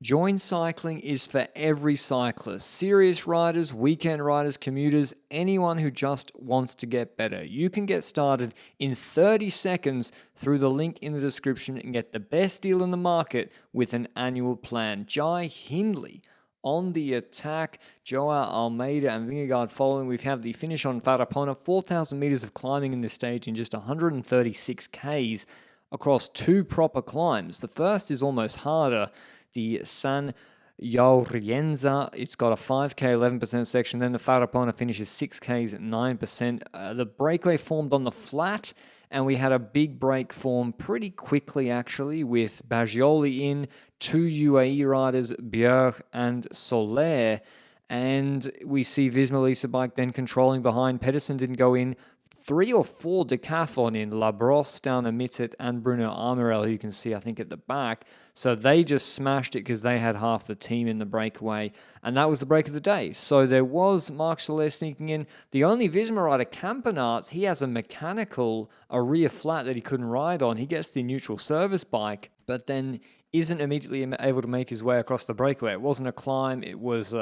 Join Cycling is for every cyclist, serious riders, weekend riders, commuters, anyone who just wants to get better. You can get started in 30 seconds through the link in the description and get the best deal in the market with an annual plan. Jai Hindley on the attack, Joao Almeida and Vingegaard following. We have the finish on Farapona, 4,000 meters of climbing in this stage in just 136 Ks across two proper climbs. The first is almost harder, the San Yaurienza. It's got a 5K 11% section. Then the Farapona finishes 6Ks at 9%. The breakaway formed on the flat, and we had a big break form pretty quickly, actually, with Baggioli in, two UAE riders, Bjerg and Soler. And we see Visma Lease Bike then controlling behind. Pedersen didn't go in. 3 or 4 decathlon in Labrosse, down Mittet, and Bruno Armirel, who you can see, I think, at the back. So they just smashed it because they had half the team in the breakaway, and that was the break of the day. So there was Marc Soler sneaking in. The only Visma rider, Campenarts, he has a rear flat that he couldn't ride on. He gets the neutral service bike, but then isn't immediately able to make his way across the breakaway. It wasn't a climb. It was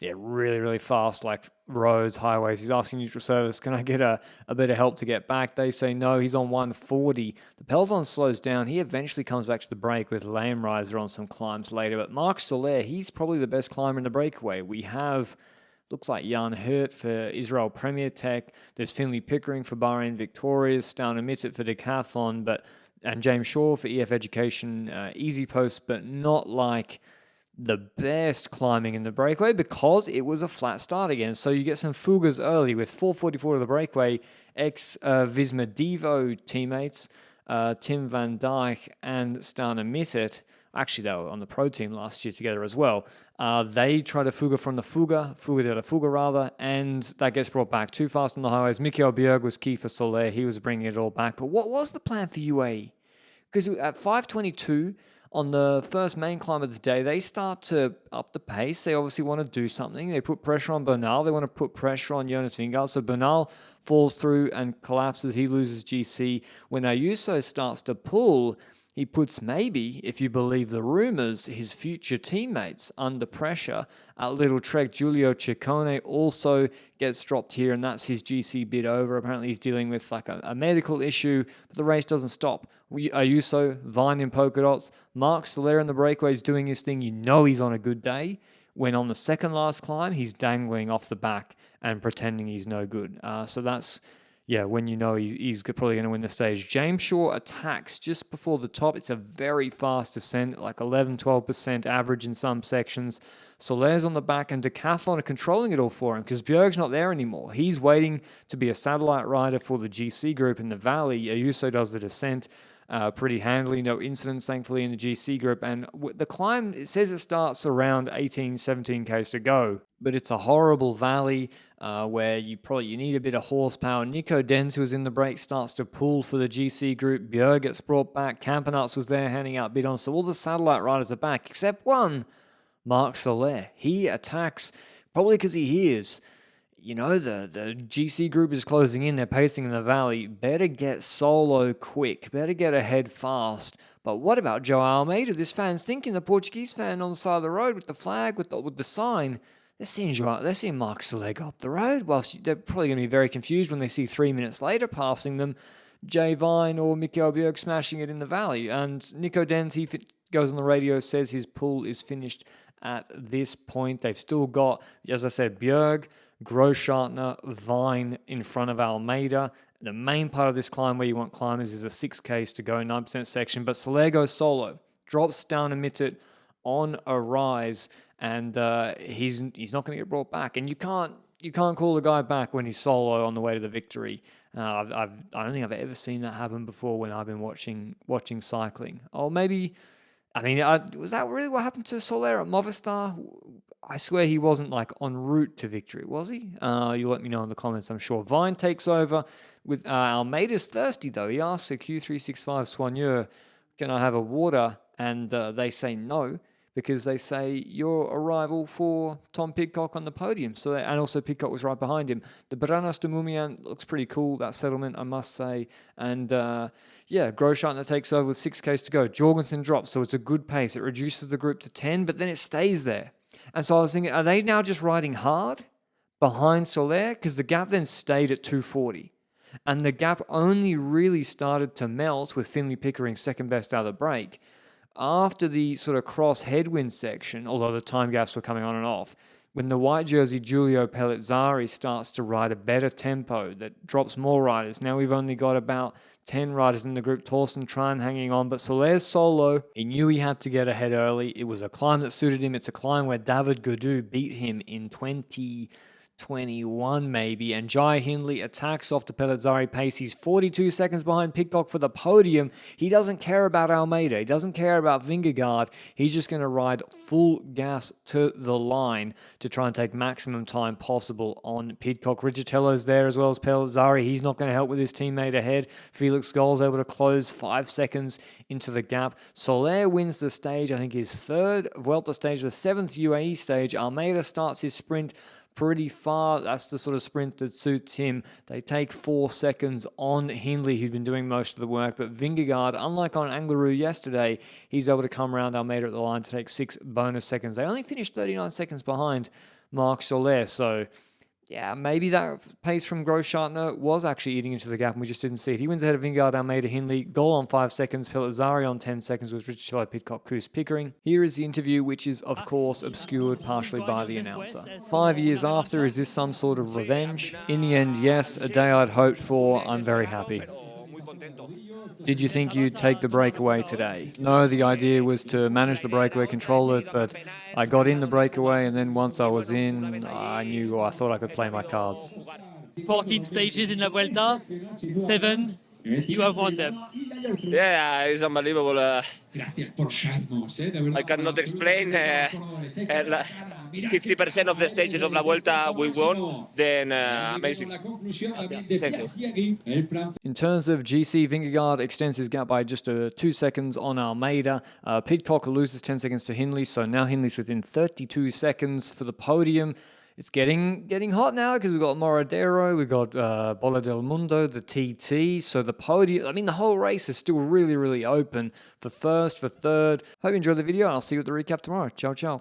really, really fast, like roads, highways. He's asking neutral service, can I get a bit of help to get back? They say no, he's on 140. The peloton slows down. He eventually comes back to the break with Lame Riser on some climbs later. But Marc Soler, he's probably the best climber in the breakaway. We have, looks like Jan Hirt for Israel Premier Tech. There's Finley Pickering for Bahrain Victorious, Down Mittet for Decathlon, and James Shaw for EF Education Easy Post, but not like the best climbing in the breakaway because it was a flat start again. So you get some fugas early with 4:44 to the breakaway. Visma Devo teammates, Tim van Dijk and Stana Mittet, actually they were on the pro team last year together as well. They try to fuga from the fuga de la fuga rather, and that gets brought back too fast on the highways. Mikel Bjerg was key for Soler. He was bringing it all back. But what was the plan for UAE? Because at 5:22 on the first main climb of the day, they start to up the pace. They obviously want to do something. They put pressure on Bernal. They want to put pressure on Jonas Vingegaard. So Bernal falls through and collapses. He loses GC. When Ayuso starts to pull, he puts maybe, if you believe the rumors, his future teammates under pressure. At Little Trek, Giulio Ciccone also gets dropped here, and that's his GC bid over. Apparently he's dealing with like a medical issue, but the race doesn't stop. Ayuso, Vine in polka dots, Marc Soler in the breakaways doing his thing. You know he's on a good day. When on the second last climb, he's dangling off the back and pretending he's no good. So that's... yeah, when you know he's probably going to win the stage. James Shaw attacks just before the top. It's a very fast descent, like 11-12% average in some sections. Soler's on the back, and Decathlon are controlling it all for him because Bjerg's not there anymore. He's waiting to be a satellite rider for the GC group in the valley. Ayuso does the descent pretty handily. No incidents, thankfully, in the GC group. And the climb, it says it starts around 17 Ks to go, but it's a horrible valley where you need a bit of horsepower. Nico Denz, who was in the break, starts to pull for the GC group. Bjerg gets brought back. Campenarts was there handing out bidons. So all the satellite riders are back, except one, Marc Soler. He attacks, probably because he hears, the GC group is closing in. They're pacing in the valley. Better get solo quick. Better get ahead fast. But what about Joao Almeida? This fan's thinking, the Portuguese fan on the side of the road with the flag, with the sign. They're seeing Marc Soler go up the road. Whilst they're probably going to be very confused when they see 3 minutes later passing them, Jay Vine or Mikel Bjerg smashing it in the valley. And Nico Denz, he goes on the radio, says his pull is finished at this point. They've still got, as I said, Bjerg, Groschartner, Vine in front of Almeida. The main part of this climb where you want climbers is a 6Ks to go, 9% section. But Soler goes solo, drops down Mittet on a rise, and he's not going to get brought back. And you can't call the guy back when he's solo on the way to the victory. I don't think I've ever seen that happen before when I've been watching cycling. Or maybe, was that really what happened to Soler at Movistar? I swear he wasn't like en route to victory, was he? You'll let me know in the comments, I'm sure. Vine takes over with Almeida's thirsty though. He asks a Q365 soigneur, can I have a water? And they say no. because they say you're a rival for Tom Pidcock on the podium. So, and also Pidcock was right behind him. The Baranas de Mumian looks pretty cool, that settlement, I must say. And Grosjean takes over with 6Ks to go. Jorgensen drops, so it's a good pace. It reduces the group to 10, but then it stays there. And so I was thinking, are they now just riding hard behind Soler? Because the gap then stayed at 240. And the gap only really started to melt with Finley Pickering second best out of the break after the sort of cross headwind section, although the time gaps were coming on and off. When the white jersey Giulio Pellizzari starts to ride a better tempo that drops more riders. Now we've only got about 10 riders in the group. Torsten Tran hanging on, but Soler's solo. He knew he had to get ahead early. It was a climb that suited him. It's a climb where David Gaudu beat him in 2021 maybe, and Jai Hindley attacks off the Pellizzari pace. He's 42 seconds behind Pidcock for the podium. He doesn't care about Almeida. He doesn't care about Vingegaard. He's just going to ride full gas to the line to try and take maximum time possible on Pidcock. Riccitello's there as well as Pellizzari. He's not going to help with his teammate ahead. Felix Gall's able to close 5 seconds into the gap. Soler wins the stage, I think his third Vuelta stage, the 7th UAE stage. Almeida starts his sprint pretty far. That's the sort of sprint that suits him. They take 4 seconds on Hindley, who's been doing most of the work. But Vingegaard, unlike on Angliru yesterday, he's able to come around Almeida at the line to take 6 bonus seconds. They only finished 39 seconds behind Marc Soler. So, yeah, maybe that pace from Grosjean was actually eating into the gap and we just didn't see it. He wins ahead of Vingegaard, Almeida, Hindley. Goal on 5 seconds. Pellizzari on 10 seconds with Riccitello, Pidcock, Kuss, Pickering. Here is the interview, which is, of course, obscured partially by the announcer. 5 years after, is this some sort of revenge? In the end, yes, a day I'd hoped for. I'm very happy. Did you think you'd take the breakaway today? No, the idea was to manage the breakaway, control it, but I got in the breakaway, and then once I was in, I thought I could play my cards. 14 stages in La Vuelta, 7, you have won them. Yeah, it's unbelievable. I cannot explain. 50% of the stages of La Vuelta we won, then amazing. Thank you. In terms of GC, Vingegaard extends his gap by just 2 seconds on Almeida. Pidcock loses 10 seconds to Hindley, so now Hindley's within 32 seconds for the podium. It's getting hot now because we've got Morradero, we've got Bola del Mundo, the TT. So the podium, I mean, the whole race is still really, really open for first, for third. Hope you enjoyed the video, and I'll see you at the recap tomorrow. Ciao, ciao.